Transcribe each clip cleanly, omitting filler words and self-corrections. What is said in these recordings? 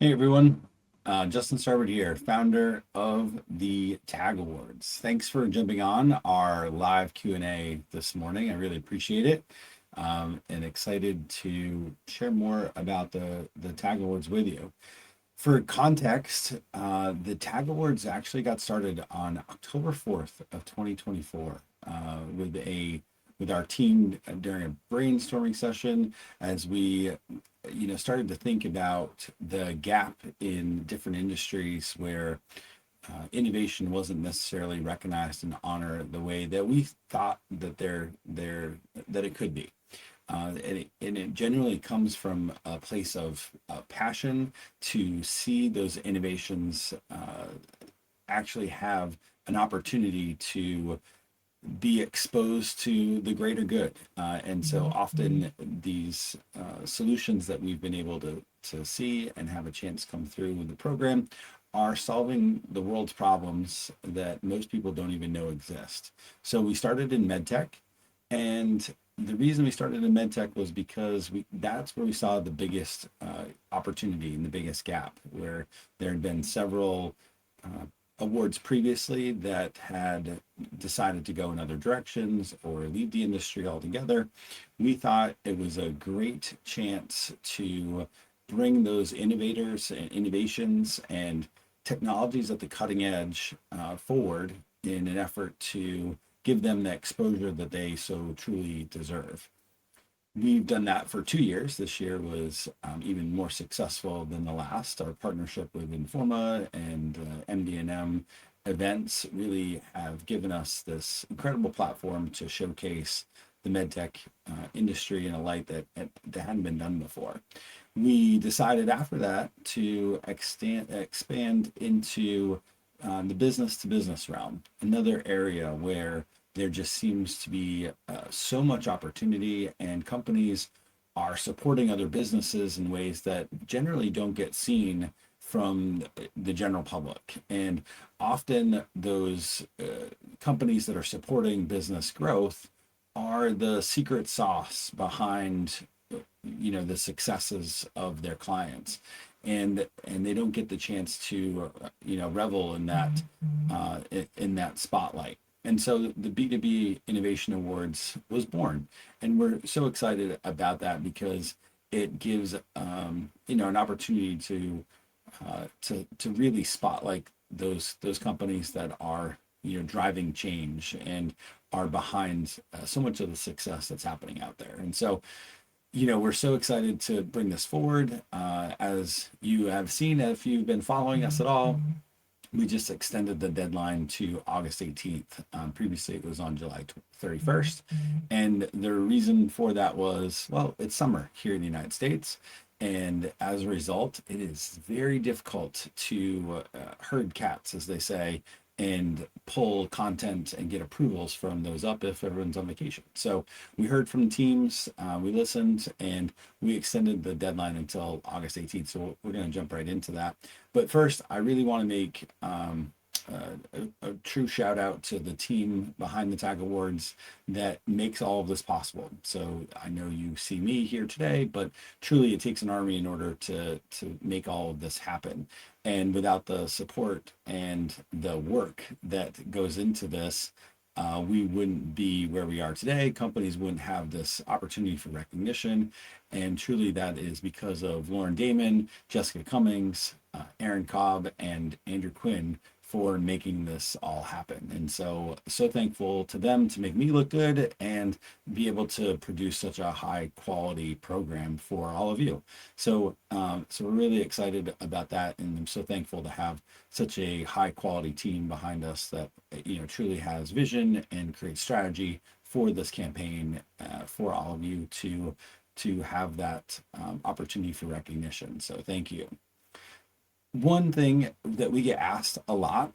Hey everyone, Justin Starbird here, founder of the Tag Awards. Thanks for jumping on our live Q&A this morning. I really appreciate it, and excited to share more about the Tag Awards with you. For context, the Tag Awards actually got started on October 4th of 2024 with our team during a brainstorming session as we started to think about the gap in different industries where innovation wasn't necessarily recognized and honored the way that we thought that it could be. And it generally comes from a place of passion to see those innovations actually have an opportunity to be exposed to the greater good. And so often these solutions that we've been able to see and have a chance come through with the program are solving the world's problems that most people don't even know exist. So we started in medtech, and the reason we started in medtech was because that's where we saw the biggest opportunity and the biggest gap, where there had been several awards previously that had decided to go in other directions or leave the industry altogether. We thought it was a great chance to bring those innovators and innovations and technologies at the cutting edge forward in an effort to give them the exposure that they so truly deserve. We've done that for 2 years. This year was even more successful than the last. Our partnership with Informa and MD&M events really have given us this incredible platform to showcase the medtech industry in a light that hadn't been done before. We decided after that to expand into the business to business realm, another area where there just seems to be so much opportunity, and companies are supporting other businesses in ways that generally don't get seen from the general public. And often those companies that are supporting business growth are the secret sauce behind the successes of their clients, and they don't get the chance to revel in that spotlight. And so the B2B Innovation Awards was born, and we're so excited about that because it gives an opportunity to really spotlight those companies that are driving change and are behind so much of the success that's happening out there. And so we're so excited to bring this forward. As you have seen, if you've been following us at all, we just extended the deadline to August 18th. Previously, it was on July 31st. And the reason for that was, well, it's summer here in the United States. And as a result, it is very difficult to herd cats, as they say, and pull content and get approvals from those up if everyone's on vacation. So we heard from teams, we listened, and we extended the deadline until August 18th. So we're going to jump right into that. But first, I really want to make a true shout out to the team behind the Tag Awards that makes all of this possible. So I know you see me here today, but truly it takes an army in order to make all of this happen. And without the support and the work that goes into this, we wouldn't be where we are today. Companies wouldn't have this opportunity for recognition. And truly that is because of Lauren Damon, Jessica Cummings, Aaron Cobb, and Andrew Quinn for making this all happen. And so thankful to them to make me look good and be able to produce such a high quality program for all of you. So we're really excited about that, and I'm so thankful to have such a high quality team behind us that truly has vision and creates strategy for this campaign for all of you to have that opportunity for recognition. So thank you. One thing that we get asked a lot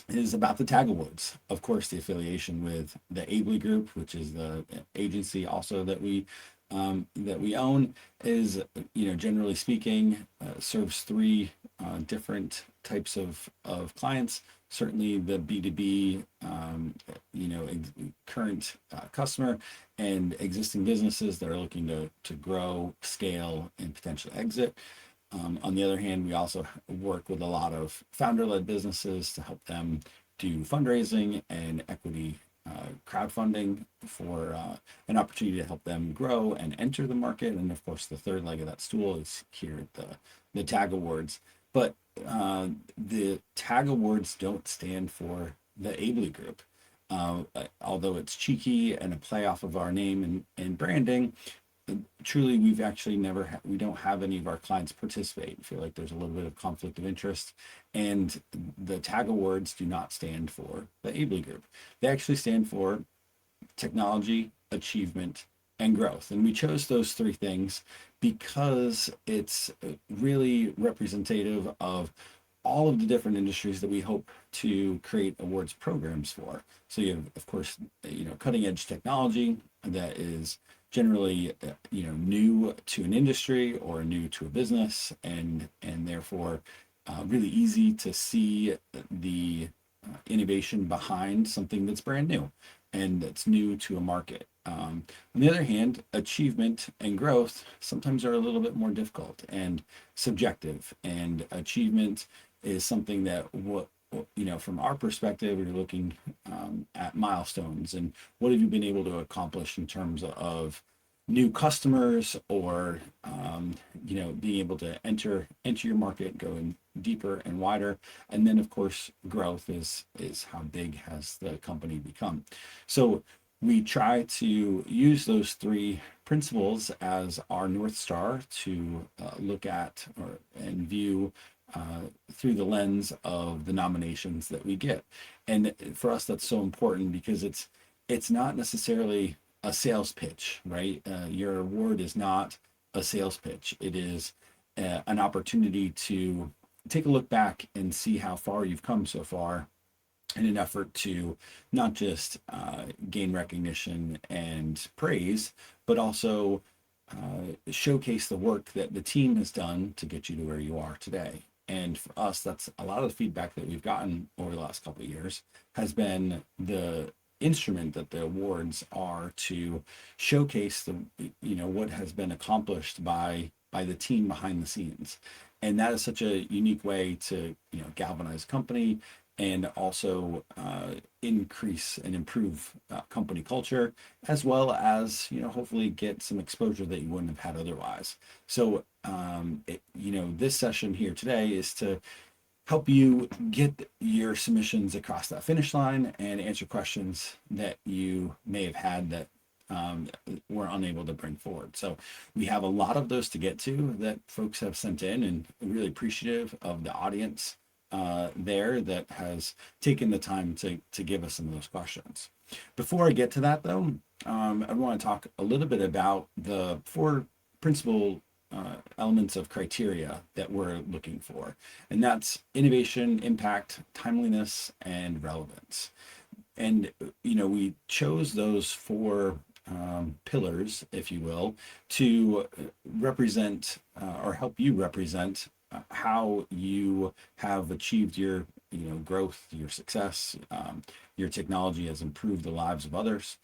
is about the Tag Awards. Of course, the affiliation with the Abley Group, which is the agency also that we own, is generally speaking serves three different types of clients. Certainly the B2B current customer and existing businesses that are looking to grow, scale, and potentially exit. On the other hand, we also work with a lot of founder-led businesses to help them do fundraising and equity crowdfunding for an opportunity to help them grow and enter the market. And of course, the third leg of that stool is here at the TAG Awards. But the TAG Awards don't stand for the Abley Group. Although it's cheeky and a play off of our name and branding, truly we've actually we don't have any of our clients participate. I feel like there's a little bit of conflict of interest, and the TAG Awards do not stand for the Abley Group. They actually stand for technology, achievement, and growth. And we chose those three things because it's really representative of all of the different industries that we hope to create awards programs for. So you have, of course, cutting edge technology that is generally, new to an industry or new to a business, and therefore really easy to see the innovation behind something that's brand new and that's new to a market. On the other hand, achievement and growth sometimes are a little bit more difficult and subjective. And achievement is something that from our perspective, we're looking at milestones and what have you been able to accomplish in terms of new customers or being able to enter your market, going deeper and wider. And then of course growth is how big has the company become. So we try to use those three principles as our North Star to look at and view through the lens of the nominations that we get. And for us, that's so important because it's not necessarily a sales pitch, right? Your award is not a sales pitch. It is an opportunity to take a look back and see how far you've come so far in an effort to not just gain recognition and praise, but also showcase the work that the team has done to get you to where you are today. And for us, that's a lot of the feedback that we've gotten over the last couple of years has been the instrument that the awards are to showcase what has been accomplished by the team behind the scenes. And that is such a unique way to galvanize a company and also increase and improve company culture, as well as hopefully get some exposure that you wouldn't have had otherwise. So this session here today is to help you get your submissions across that finish line and answer questions that you may have had that were unable to bring forward. So we have a lot of those to get to that folks have sent in, and really appreciative of the audience there that has taken the time to give us some of those questions. Before I get to that though, I want to talk a little bit about the four principal elements of criteria that we're looking for, and that's innovation, impact, timeliness, and relevance. And we chose those four pillars, if you will, to represent or help you represent how you have achieved your growth, your success, your technology has improved the lives of others.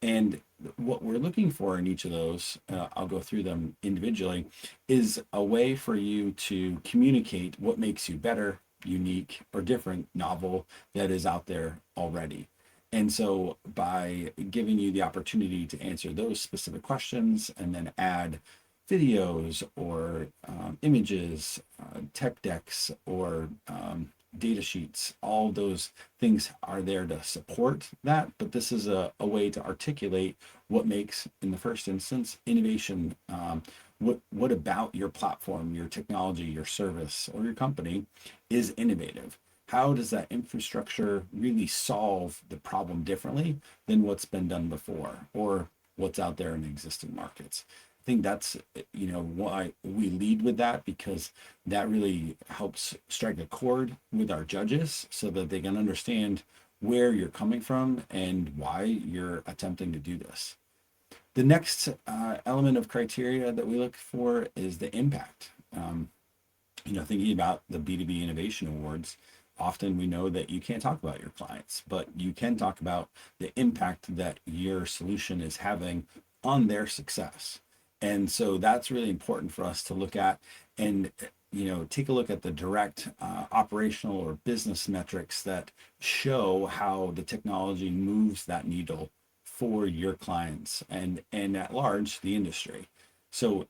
And what we're looking for in each of those, I'll go through them individually, is a way for you to communicate what makes you better, unique, or different, novel, that is out there already. And so by giving you the opportunity to answer those specific questions and then add videos or images, tech decks, or data sheets, all those things are there to support that. But this is a way to articulate what makes, in the first instance, innovation. What about your platform, your technology, your service, or your company is innovative? How does that infrastructure really solve the problem differently than what's been done before or what's out there in existing markets? I think that's why we lead with that, because that really helps strike a chord with our judges so that they can understand where you're coming from and why you're attempting to do this. The next element of criteria that we look for is the impact. Thinking about the B2B Innovation Awards, often we know that you can't talk about your clients, but you can talk about the impact that your solution is having on their success. And so that's really important for us to look at and, take a look at the direct operational or business metrics that show how the technology moves that needle for your clients and at large the industry. So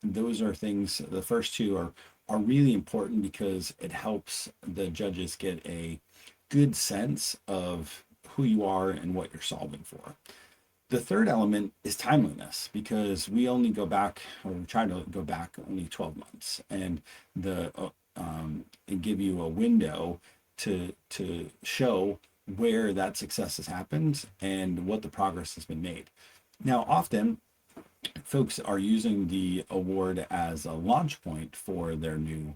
those are things, the first two are really important because it helps the judges get a good sense of who you are and what you're solving for. The third element is timeliness because we only go back, or we try to go back only 12 months, and and give you a window to show where that success has happened and what the progress has been made. Now, often folks are using the award as a launch point for their new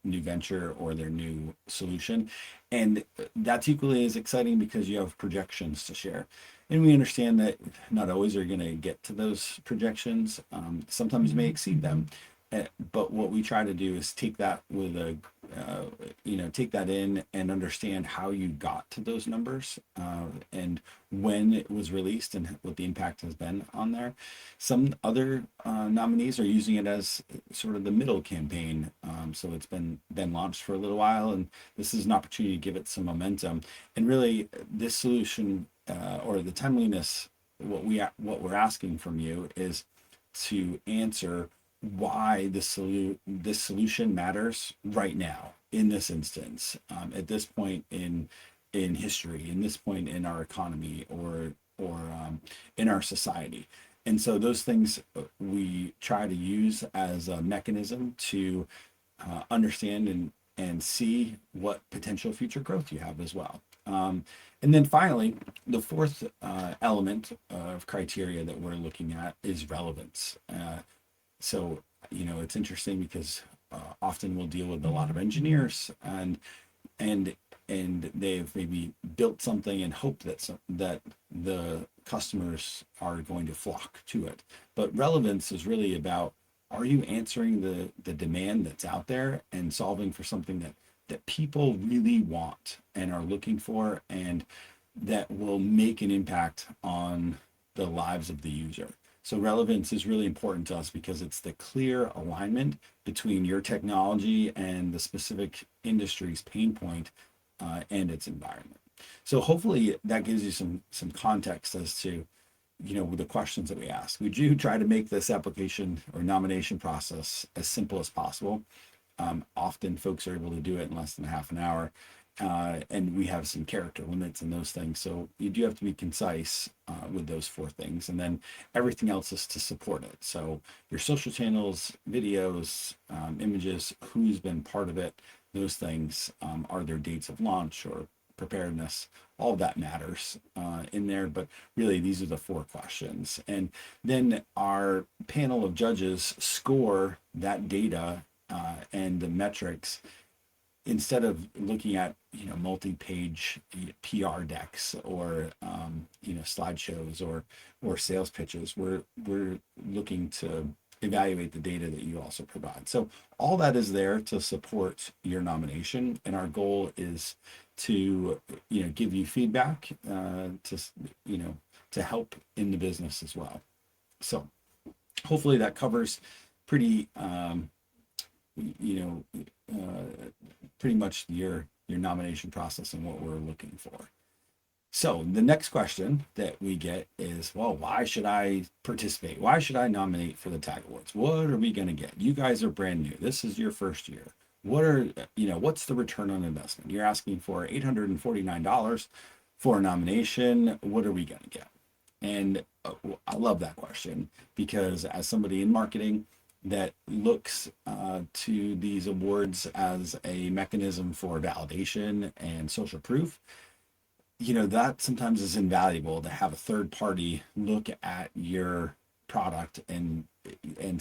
venture or their new solution, and that's equally as exciting because you have projections to share. And we understand that not always are you going to get to those projections. Sometimes you may exceed them. But what we try to do is take that with take that in and understand how you got to those numbers and when it was released and what the impact has been on there. Some other nominees are using it as sort of the middle campaign. So it's been launched for a little while, and this is an opportunity to give it some momentum. And really, this solution or the timeliness, what we're asking from you is to answer why this solution matters right now in this instance, at this point in history, in this point in our economy or in our society. And so those things we try to use as a mechanism to understand and see what potential future growth you have as well. And then finally, the fourth element of criteria that we're looking at is relevance. So, it's interesting because often we'll deal with a lot of engineers and they've maybe built something and hope that the customers are going to flock to it. But relevance is really about, are you answering the demand that's out there and solving for something that people really want and are looking for, and that will make an impact on the lives of the user. So relevance is really important to us because it's the clear alignment between your technology and the specific industry's pain point and its environment. So hopefully that gives you some context as to the questions that we ask. We do try to make this application or nomination process as simple as possible. Often folks are able to do it in less than half an hour. And we have some character limits and those things. So you do have to be concise with those four things. And then everything else is to support it. So your social channels, videos, images, who's been part of it, those things, are there dates of launch or preparedness, all of that matters in there. But really, these are the four questions. And then our panel of judges score that data and the metrics. Instead of looking at multi-page PR decks or slideshows or sales pitches, we're looking to evaluate the data that you also provide. So all that is there to support your nomination, and our goal is to give you feedback to help in the business as well. So hopefully that covers pretty pretty much your nomination process and what we're looking for. So the next question that we get is, well, why should I participate? Why should I nominate for the TAG Awards? What are we going to get? You guys are brand new. This is your first year. What's the return on investment? You're asking for $849 for a nomination. What are we going to get? And I love that question because as somebody in marketing that looks to these awards as a mechanism for validation and social proof, that sometimes is invaluable to have a third party look at your product and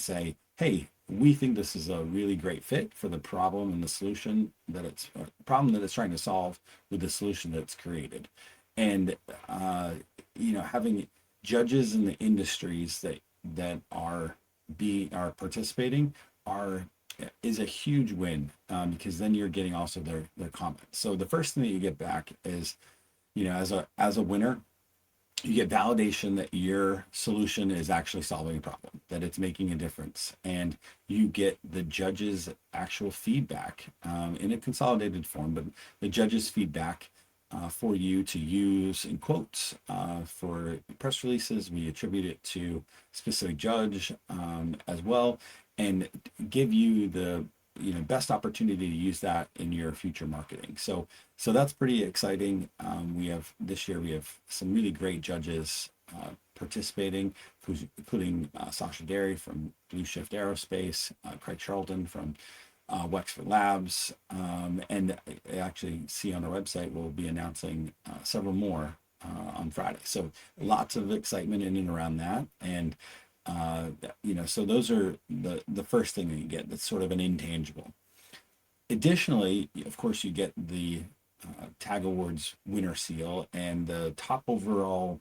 say, hey, we think this is a really great fit for the problem and the solution that it's trying to solve with the solution that's created. And having judges in the industries that are participating is a huge win because then you're getting also their comments. So the first thing that you get back is, as a winner, you get validation that your solution is actually solving a problem, that it's making a difference, and you get the judges' actual feedback in a consolidated form, but the judges' feedback for you to use in quotes for press releases. We attribute it to specific judge as well, and give you the best opportunity to use that in your future marketing. So that's pretty exciting. We have this year we have some really great judges participating, including Sasha Derry from Blue Shift Aerospace, Craig Charlton from Wexford Labs, and I actually see on our website we'll be announcing several more on Friday. So lots of excitement in and around that, and so those are the first thing that you get. That's sort of an intangible. Additionally, of course, you get the Tag Awards winner seal, and the top overall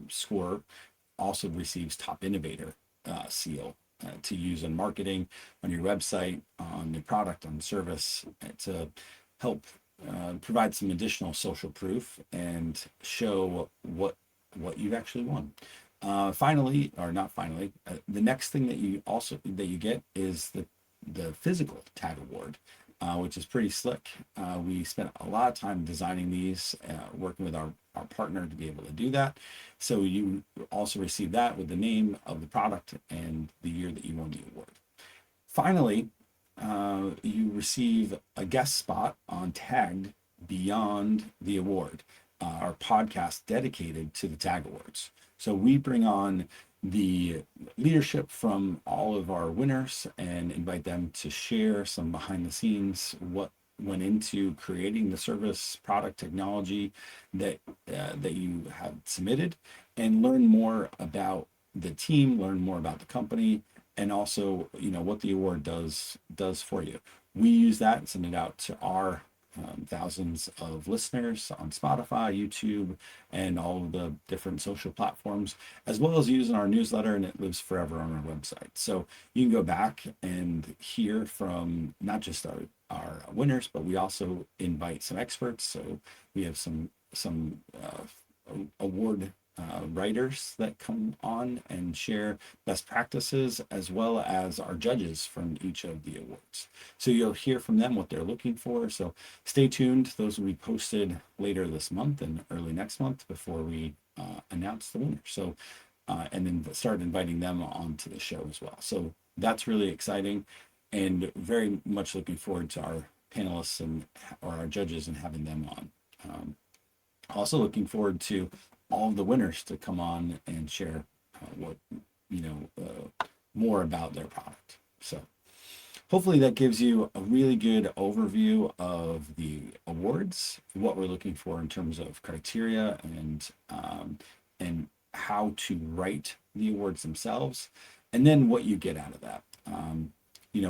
score also receives top innovator seal to use in marketing, on your website, on your product, on service, to help provide some additional social proof and show what you've actually won. Finally, or not finally, the next thing that you get is the physical Tag Award, which is pretty slick. We spent a lot of time designing these, working with our partner to be able to do that. So you also receive that with the name of the product and the year that you won the award. Finally, you receive a guest spot on Tagged Beyond the Award, our podcast dedicated to the Tag Awards. So we bring on the leadership from all of our winners and invite them to share some behind the scenes, what went into creating the service, product, technology that you have submitted, and learn more about the team, learn more about the company, and also what the award does for you. We use that and send it out to our thousands of listeners on Spotify, YouTube, and all of the different social platforms, as well as using our newsletter, and it lives forever on our website. So you can go back and hear from not just our winners, but we also invite some experts. So we have some award writers that come on and share best practices, as well as our judges from each of the awards. So you'll hear from them what they're looking for. So stay tuned. Those will be posted later this month and early next month before we announce the winner. So and then start inviting them onto the show as well. So that's really exciting, and very much looking forward to our panelists or our judges and having them on. Also looking forward to all of the winners to come on and share more about their product. So hopefully that gives you a really good overview of the awards, what we're looking for in terms of criteria, and how to write the awards themselves, and then what you get out of that.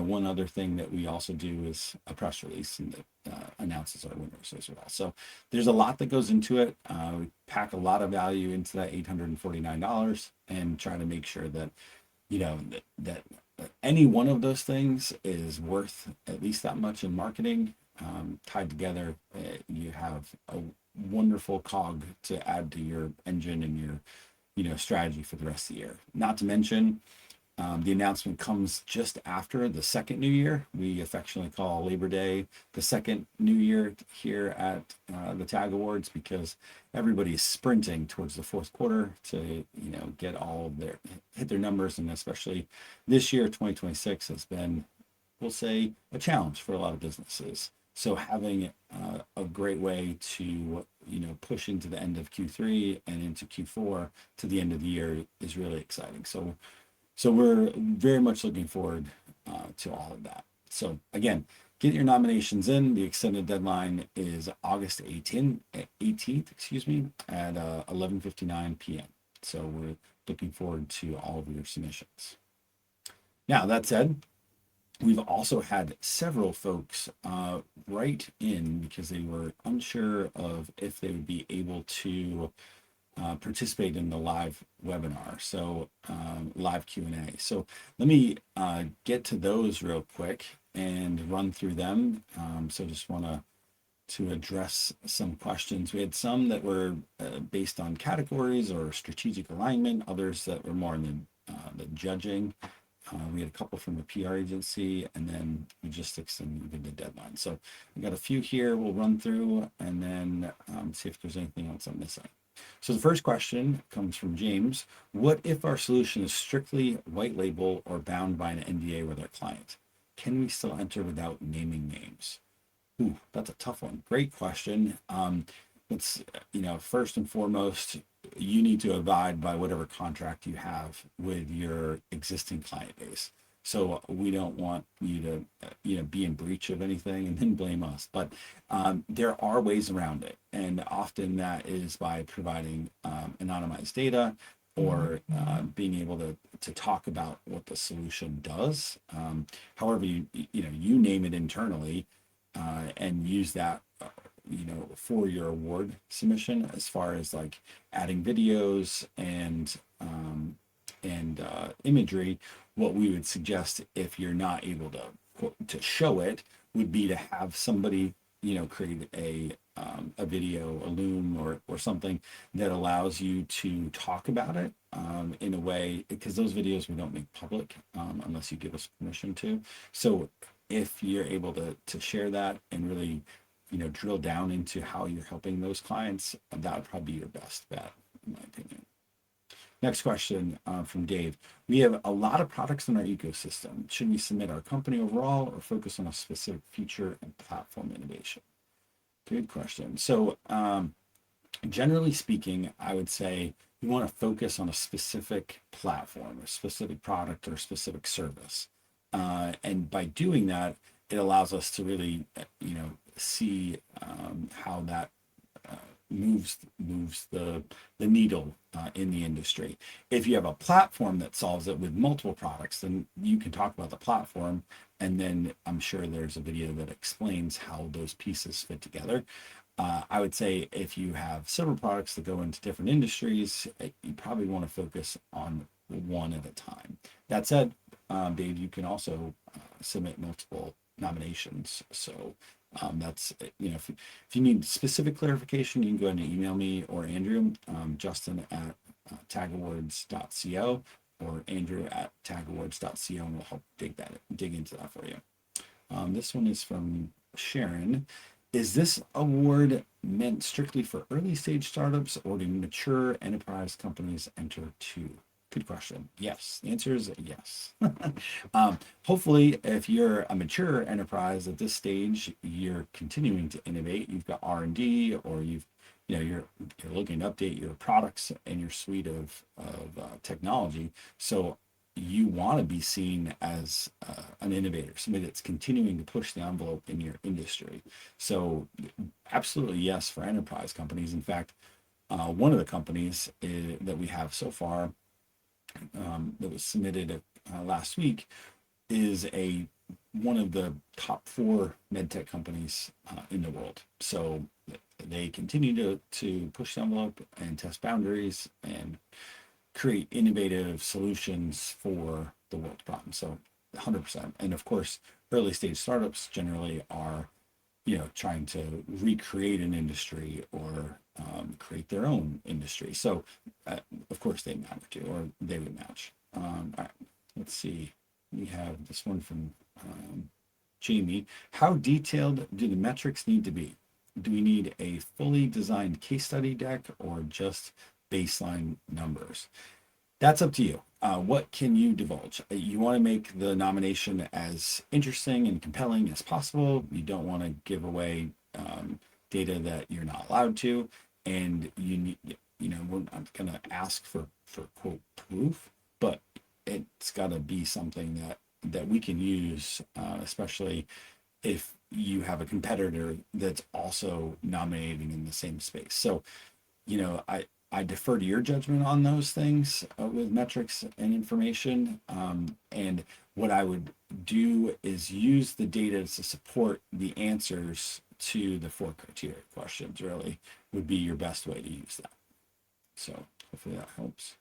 One other thing that we also do is a press release, and that announces our winners as well. So there's a lot that goes into it. We pack a lot of value into that $849 and try to make sure that that any one of those things is worth at least that much in marketing. Tied together, you have a wonderful cog to add to your engine and your strategy for the rest of the year. Not to mention, the announcement comes just after the second new year. We affectionately call Labor Day the second new year here at the Tag Awards, because everybody is sprinting towards the fourth quarter to get hit their numbers, and especially this year, 2026, has been, we'll say, a challenge for a lot of businesses. So having a great way to push into the end of Q3 and into Q4 to the end of the year is really exciting. So we're very much looking forward to all of that. So again, get your nominations in. The extended deadline is August 18th, at 11:59 p.m. So we're looking forward to all of your submissions. Now, that said, we've also had several folks write in because they were unsure of if they would be able to participate in the live webinar, so live Q&A. So let me get to those real quick and run through them. So just want to to address some questions. We had some that were based on categories or strategic alignment, others that were more in the judging. We had a couple from the PR agency, and then logistics and even the deadline. So we got a few here we'll run through, and then see if there's anything else I'm missing. So the first question comes from James. What if our solution is strictly white label or bound by an NDA with our client? Can we still enter without naming names? Ooh, that's a tough one. Great question. It's, first and foremost, you need to abide by whatever contract you have with your existing client base. So we don't want you to, be in breach of anything and then blame us. But there are ways around it, and often that is by providing anonymized data or being able to talk about what the solution does. However, you name it internally and use that for your award submission, as far as like adding videos and imagery. What we would suggest, if you're not able to show it, would be to have somebody create a video, a loom or something that allows you to talk about it in a way, because those videos we don't make public unless you give us permission to. So if you're able to share that and really drill down into how you're helping those clients, that would probably be your best bet, in my opinion. Next question from Dave. We have a lot of products in our ecosystem. Should we submit our company overall or focus on a specific feature and platform innovation? Good question. So generally speaking, I would say you want to focus on a specific platform, a specific product, or a specific service. And by doing that, it allows us to really, see how that moves the needle in the industry. If you have a platform that solves it with multiple products, then you can talk about the platform, and then I'm sure there's a video that explains how those pieces fit together. I would say if you have several products that go into different industries, you probably want to focus on one at a time. That said, Dave, you can also submit multiple nominations. So that's, if you need specific clarification, you can go ahead and email me or Andrew, Justin at tagawards.co or Andrew at tagawards.co, and we'll help dig into that for you. This one is from Sharon. Is this award meant strictly for early stage startups, or do mature enterprise companies enter too? Good question. Yes. The answer is yes. Hopefully, if you're a mature enterprise at this stage, you're continuing to innovate. You've got R&D, or you're looking to update your products and your suite of technology. So you want to be seen as an innovator, somebody that's continuing to push the envelope in your industry. So absolutely yes for enterprise companies. In fact, one of the companies that we have so far that was submitted last week is one of the top 4 medtech companies in the world. So they continue to push the envelope and test boundaries and create innovative solutions for the world's problems. So 100%. And of course, early stage startups generally are trying to recreate an industry or create their own industry. So of course they matter too, or they would match. All right, let's see. We have this one from Jamie. How detailed do the metrics need to be? Do we need a fully designed case study deck or just baseline numbers? That's up to you. What can you divulge? You want to make the nomination as interesting and compelling as possible. You don't want to give away data that you're not allowed to, and you need, we're not going to ask for quote proof, but it's got to be something that we can use, especially if you have a competitor that's also nominating in the same space. So, I defer to your judgment on those things with metrics and information. And what I would do is use the data to support the answers to the 4 criteria questions, really would be your best way to use that. So hopefully that helps.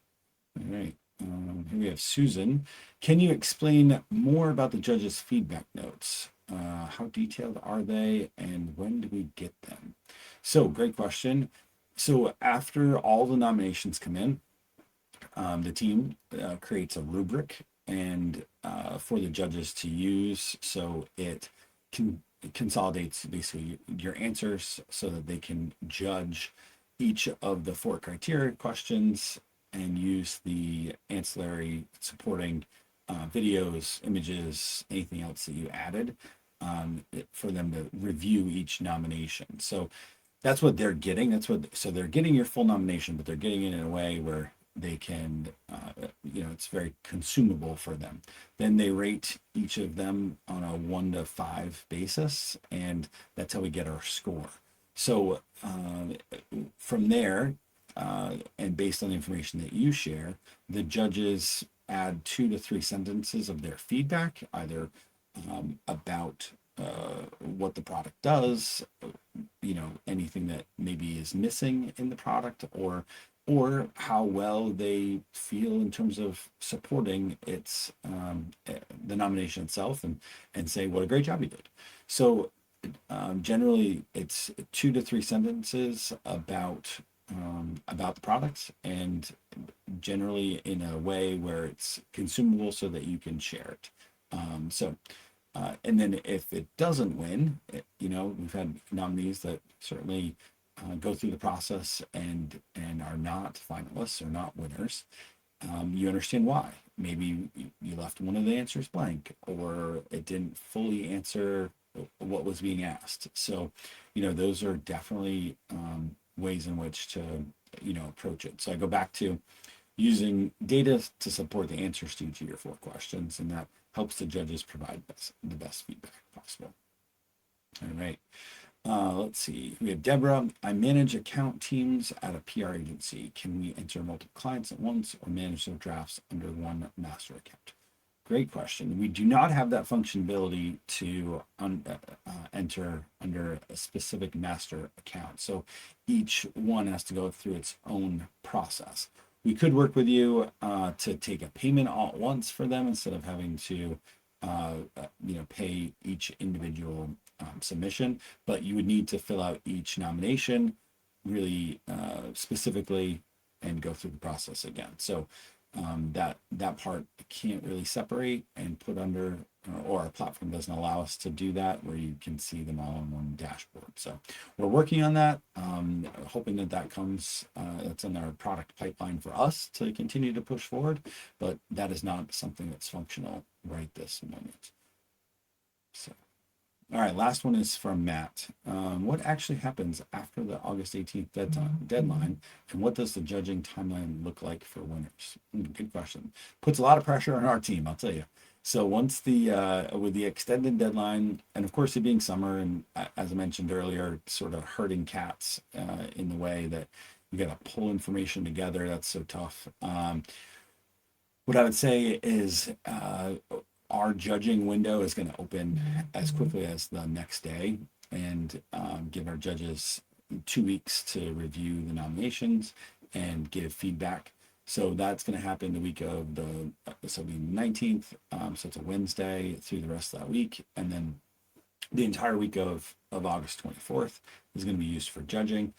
All right. Here we have Susan. Can you explain more about the judges' feedback notes? How detailed are they, and when do we get them? So great question. So after all the nominations come in, the team creates a rubric and for the judges to use. So it consolidates basically your answers so that they can judge each of the 4 criteria questions and use the ancillary supporting videos, images, anything else that you added for them to review each nomination. So that's what they're getting. So they're getting your full nomination, but they're getting it in a way where they can, it's very consumable for them. Then they rate each of them on a 1 to 5 basis, and that's how we get our score. So from there, and based on the information that you share, the judges add 2 to 3 sentences of their feedback, either about what the product does, anything that maybe is missing in the product, or how well they feel in terms of supporting its the nomination itself, and say what a great job you did. So generally it's 2 to 3 sentences about the products, and generally in a way where it's consumable so that you can share it. And then if it doesn't win, we've had nominees that certainly go through the process and are not finalists or not winners. You understand why. Maybe you left one of the answers blank, or it didn't fully answer what was being asked. So, those are definitely ways in which to, approach it. So I go back to using data to support the answers to each of your 4 questions, and that helps the judges provide the best feedback possible. All right. Let's see. We have Deborah. I manage account teams at a PR agency. Can we enter multiple clients at once or manage their drafts under one master account? Great question. We do not have that functionality to enter under a specific master account. So each one has to go through its own process. We could work with you to take a payment all at once for them instead of having to pay each individual submission, but you would need to fill out each nomination really specifically and go through the process again. So that part can't really separate and put under, or our platform doesn't allow us to do that, where you can see them all in one dashboard. So we're working on that, hoping that comes, that's in our product pipeline for us to continue to push forward, but that is not something that's functional right this moment. So, all right, last one is from Matt. What actually happens after the August 18th deadline, and what does the judging timeline look like for winners? Good question. Puts a lot of pressure on our team, I'll tell you. So once with the extended deadline, and of course it being summer, and as I mentioned earlier, sort of herding cats in the way that you got to pull information together. That's so tough. What I would say is our judging window is going to open as quickly as the next day, and give our judges 2 weeks to review the nominations and give feedback. So that's going to happen the week of the 19th. So it's a Wednesday through the rest of that week. And then the entire week of August 24th is going to be used for judging.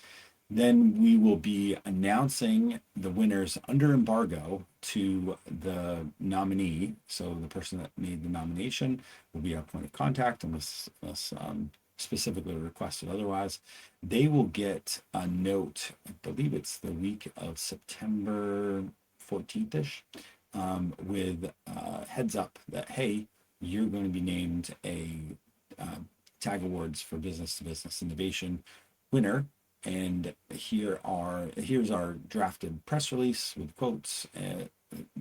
Then we will be announcing the winners under embargo to the nominee. So the person that made the nomination will be our point of contact, unless specifically requested otherwise. They will get a note, I believe it's the week of September 14th-ish, with heads up that, hey, you're going to be named a TAG Awards for Business to Business Innovation winner. And here's our drafted press release with quotes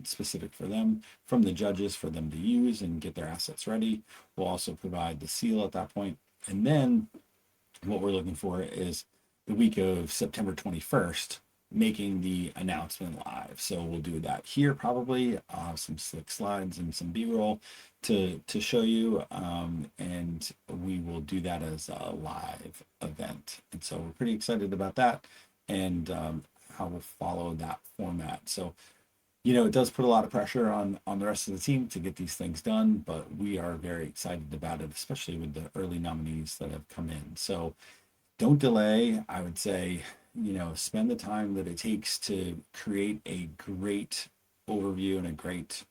specific for them from the judges for them to use and get their assets ready. We'll also provide the seal at that point. And then what we're looking for is the week of September 21st, making the announcement live. So we'll do that here, probably some slick slides and some B-roll to show you, and we will do that as a live event. And so we're pretty excited about that, and how we'll follow that format. So it does put a lot of pressure on the rest of the team to get these things done, but we are very excited about it, especially with the early nominees that have come in. So don't delay. I would say, spend the time that it takes to create a great overview and a great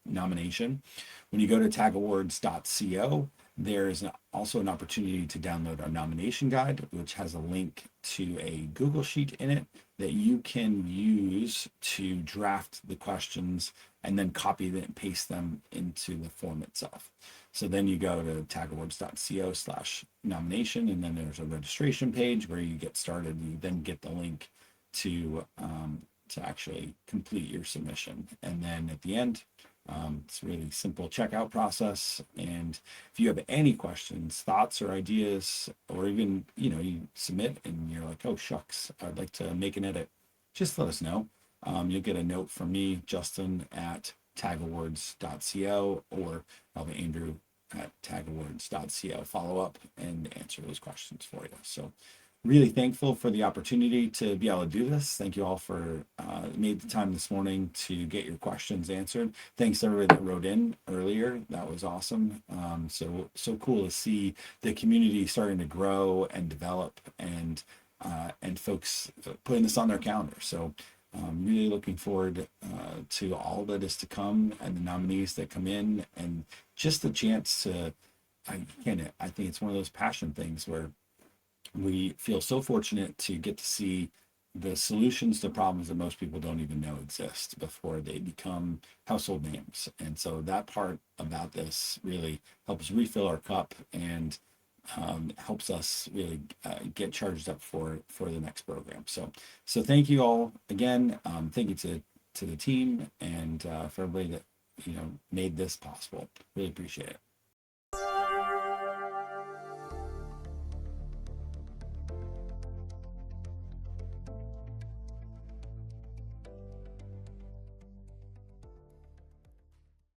nomination. When you go to tagawards.co, there's also an opportunity to download our nomination guide, which has a link to a Google Sheet in it that you can use to draft the questions and then copy them and paste them into the form itself. So then you go to tagawards.co/nomination, and then there's a registration page where you get started. You then get the link to actually complete your submission. And then at the end, it's a really simple checkout process. And if you have any questions, thoughts, or ideas, or even, you submit and you're like, oh, shucks, I'd like to make an edit, just let us know. You'll get a note from me, Justin, at tagawards.co, or I'll be Andrew at tagawards.co. Follow up and answer those questions for you. So really thankful for the opportunity to be able to do this. Thank you all for made the time this morning to get your questions answered. Thanks to everybody that wrote in earlier. That was awesome. So cool to see the community starting to grow and develop, and folks putting this on their calendar. So really looking forward to all that is to come, and the nominees that come in, and just the chance to, I think it's one of those passion things where we feel so fortunate to get to see the solutions to problems that most people don't even know exist before they become household names. And so that part about this really helps refill our cup, and helps us really get charged up for the next program. So thank you all again. Thank you to the team, and for everybody that made this possible. Really appreciate it.